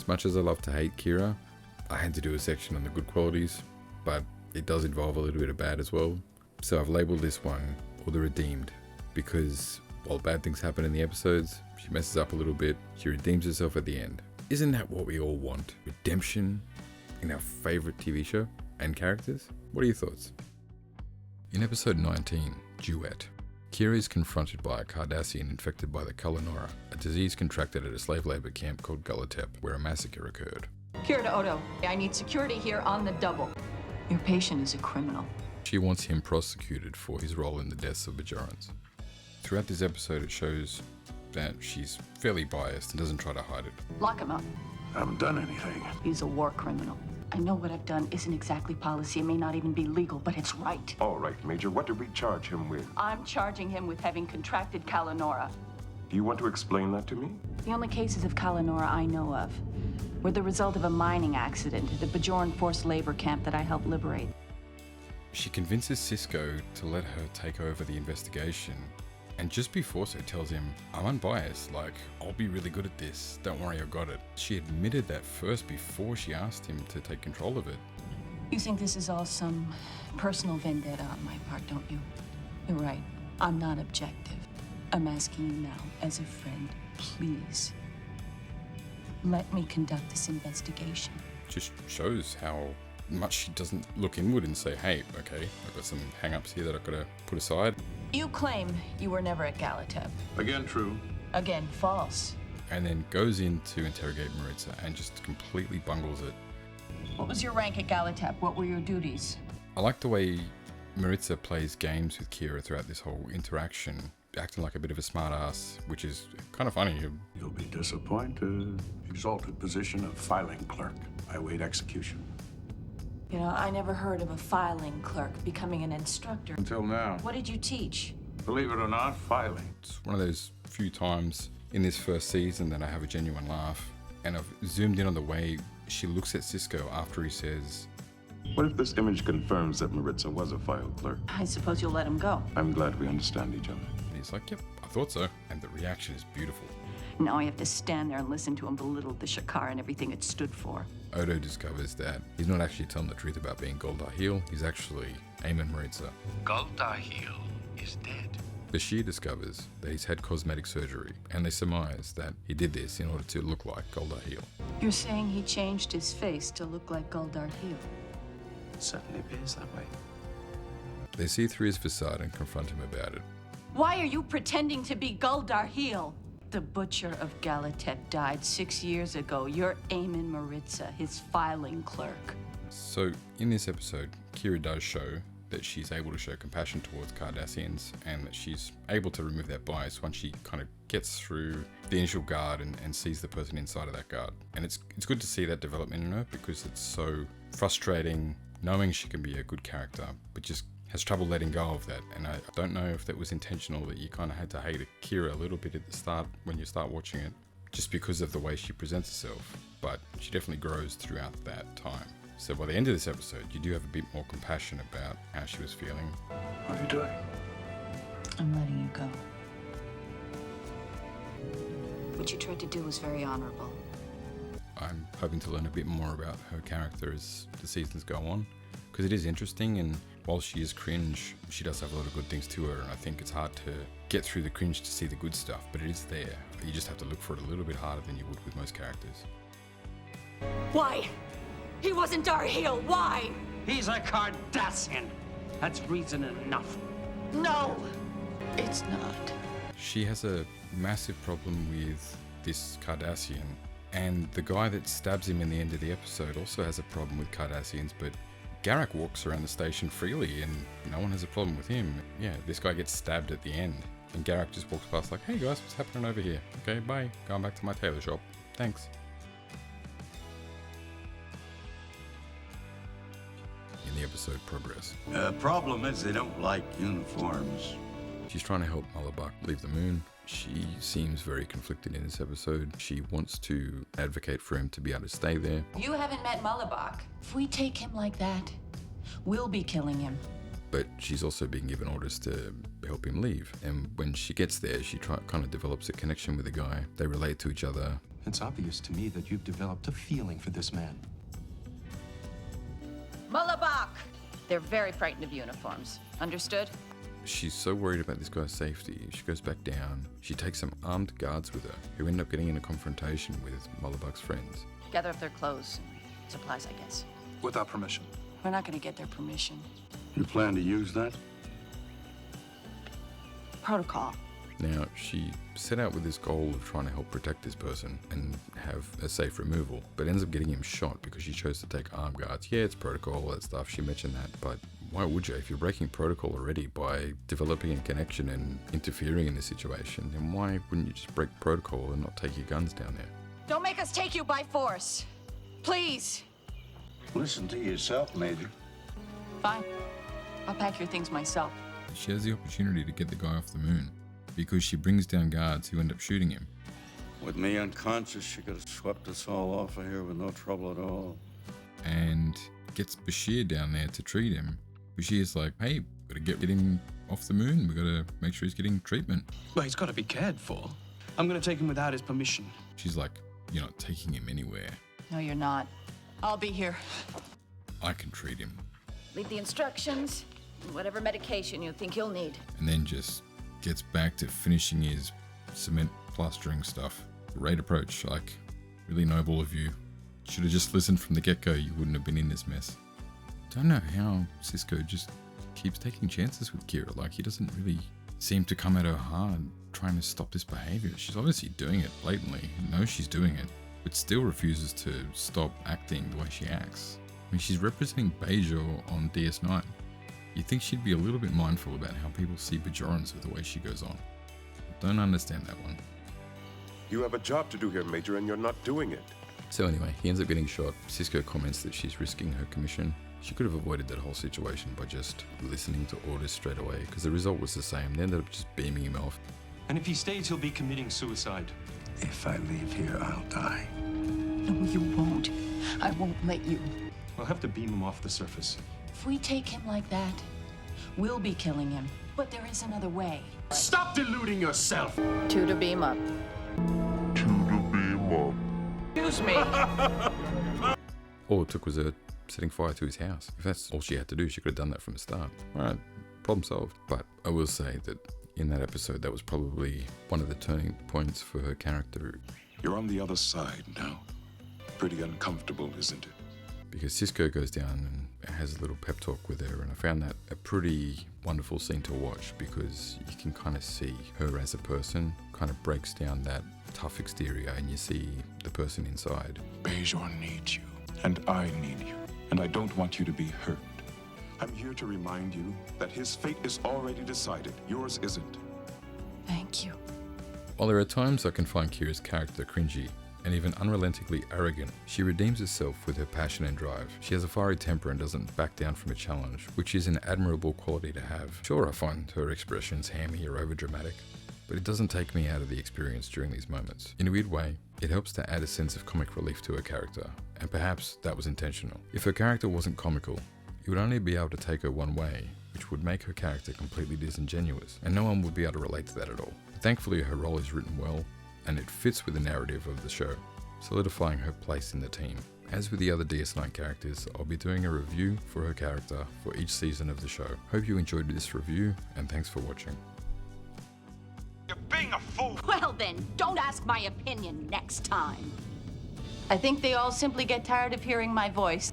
much as I love to hate Kira, I had to do a section on the good qualities, but it does involve a little bit of bad as well. So I've labelled this one, or the redeemed, because while bad things happen in the episodes, she messes up a little bit, she redeems herself at the end. Isn't that what we all want? Redemption in our favourite TV show and characters? What are your thoughts? In episode 19, Duet, Kira is confronted by a Cardassian infected by the Kalanora, a disease contracted at a slave labour camp called Galatep, where a massacre occurred. Kira to Odo, I need security here on the double. Your patient is a criminal. She wants him prosecuted for his role in the deaths of Bajorans. Throughout this episode, it shows that she's fairly biased and doesn't try to hide it. Lock him up. I haven't done anything. He's a war criminal. I know what I've done isn't exactly policy. It may not even be legal, but it's right. All right, Major, what did we charge him with? I'm charging him with having contracted Kalanora. Do you want to explain that to me? The only cases of Kalanora I know of were the result of a mining accident at the Bajoran forced labor camp that I helped liberate. She convinces Cisco to let her take over the investigation, and just before so tells him, I'm unbiased, like, I'll be really good at this, don't worry, I got it. She admitted that first before she asked him to take control of it. You think this is all some personal vendetta on my part, don't you? You're right, I'm not objective. I'm asking you now, as a friend, please, let me conduct this investigation. Just shows how much she doesn't look inward and say, hey, okay, I've got some hang-ups here that I've got to put aside. You claim you were never at Galatep. Again, true. Again, false. And then goes in to interrogate Maritza and just completely bungles it. What was your rank at Galatep? What were your duties? I like the way Maritza plays games with Kira throughout this whole interaction, acting like a bit of a smart-ass, which is kind of funny. You'll be disappointed. Exalted position of filing clerk. I await execution. You know, I never heard of a filing clerk becoming an instructor. Until now. What did you teach? Believe it or not, filing. It's one of those few times in this first season that I have a genuine laugh. And I've zoomed in on the way she looks at Cisco after he says, What if this image confirms that Maritza was a file clerk? I suppose you'll let him go. I'm glad we understand each other. and he's like, yep, I thought so. And the reaction is beautiful. Now I have to stand there and listen to him belittle the Shakar and everything it stood for. Odo discovers that he's not actually telling the truth about being Goldar Heel, he's actually Eamon Maritza. Goldar Heel is dead. Bashir discovers that he's had cosmetic surgery, and they surmise that he did this in order to look like Goldar Heel. You're saying he changed his face to look like Goldar Heel? It certainly appears that way. They see through his facade and confront him about it. Why are you pretending to be Goldar Heel? The butcher of Galatep died 6 years ago. You're Eamon Maritza, his filing clerk. So, in this episode, Kira does show that she's able to show compassion towards Cardassians and that she's able to remove that bias once she kind of gets through the initial guard and sees the person inside of that guard. And it's good to see that development in her because it's so frustrating knowing she can be a good character, but just has trouble letting go of that. And I don't know if that was intentional, that you kind of had to hate Kira a little bit at the start when you start watching it, just because of the way she presents herself. But she definitely grows throughout that time. So by the end of this episode, you do have a bit more compassion about how she was feeling. What are you doing? I'm letting you go. What you tried to do was very honorable. I'm hoping to learn a bit more about her character as the seasons go on, because it is interesting, and while she is cringe, she does have a lot of good things to her, and I think it's hard to get through the cringe to see the good stuff, but it is there. You just have to look for it a little bit harder than you would with most characters. Why? He wasn't Dar Heel. Why? He's a Cardassian. That's reason enough. No, it's not. She has a massive problem with this Cardassian, and the guy that stabs him in the end of the episode also has a problem with Cardassians, but Garak walks around the station freely and no one has a problem with him. Yeah, this guy gets stabbed at the end and Garak just walks past like, hey guys, what's happening over here? Okay, bye. Going back to my tailor shop. Thanks. In the episode Progress, Problem is they don't like uniforms. she's trying to help Malabak leave the moon. She seems very conflicted in this episode. She wants to advocate for him to be able to stay there. You haven't met Malabak. If we take him like that, we'll be killing him. But she's also being given orders to help him leave. And when she gets there, she kind of develops a connection with the guy. They relate to each other. It's obvious to me that you've developed a feeling for this man. Mullabak! They're very frightened of uniforms. Understood? She's so worried about this guy's safety, she goes back down. She takes some armed guards with her, who end up getting in a confrontation with Mullabak's friends. Gather up their clothes and supplies, I guess. Without permission. We're not gonna get their permission. You plan to use that? Protocol. Now, she set out with this goal of trying to help protect this person and have a safe removal, but ends up getting him shot because she chose to take armed guards. Yeah, it's protocol, all that stuff, she mentioned that, but why would you? If you're breaking protocol already by developing a connection and interfering in the situation, then why wouldn't you just break protocol and not take your guns down there? Don't make us take you by force. Please. Listen to yourself, Major. Fine. I'll pack your things myself. She has the opportunity to get the guy off the moon because she brings down guards who end up shooting him. With me unconscious, she could have swept us all off of here with no trouble at all. And gets Bashir down there to treat him. Bashir's like, hey, gotta get him off the moon. We gotta make sure he's getting treatment. Well, he's got to be cared for. I'm going to take him without his permission. She's like, you're not taking him anywhere. No, you're not. I'll be here. I can treat him. Leave the instructions, and whatever medication you think you'll need. And then just gets back to finishing his cement plastering stuff. Great approach, like, really noble of you. Should have just listened from the get-go, you wouldn't have been in this mess. Don't know how Cisco just keeps taking chances with Kira. Like, he doesn't really seem to come at her hard trying to stop this behavior. She's obviously doing it blatantly, knows she's doing it, but still refuses to stop acting the way she acts. I mean, she's representing Bajor on DS9. You'd think she'd be a little bit mindful about how people see Bajorans with the way she goes on. Don't understand that one. You have a job to do here, Major, and you're not doing it. So anyway, he ends up getting shot. Cisco comments that she's risking her commission. She could have avoided that whole situation by just listening to orders straight away, because the result was the same. They ended up just beaming him off. And if he stays, he'll be committing suicide. If I leave here, I'll die. No, you won't. I won't let you. We'll have to beam him off the surface. If we take him like that, we'll be killing him. But there is another way. Stop deluding yourself! 2 to beam up. Excuse me. All it took was her setting fire to his house. If that's all she had to do, she could have done that from the start. Alright, problem solved. But I will say that in that episode, that was probably one of the turning points for her character. You're on the other side now. Pretty uncomfortable, isn't it? Because Cisco goes down and has a little pep talk with her, and I found that a pretty wonderful scene to watch because you can kind of see her as a person, kind of breaks down that tough exterior and you see the person inside. Bajor needs you, and I need you, and I don't want you to be hurt. I'm here to remind you that his fate is already decided. Yours isn't. Thank you. While there are times I can find Kira's character cringy and even unrelentingly arrogant, she redeems herself with her passion and drive. She has a fiery temper and doesn't back down from a challenge, which is an admirable quality to have. Sure, I find her expressions hammy or overdramatic, but it doesn't take me out of the experience during these moments. In a weird way, it helps to add a sense of comic relief to her character, and perhaps that was intentional. If her character wasn't comical, you would only be able to take her one way, which would make her character completely disingenuous, and no one would be able to relate to that at all. Thankfully, her role is written well, and it fits with the narrative of the show, solidifying her place in the team. As with the other DS9 characters, I'll be doing a review for her character for each season of the show. Hope you enjoyed this review, and thanks for watching. You're being a fool! Well then, don't ask my opinion next time. I think they all simply get tired of hearing my voice.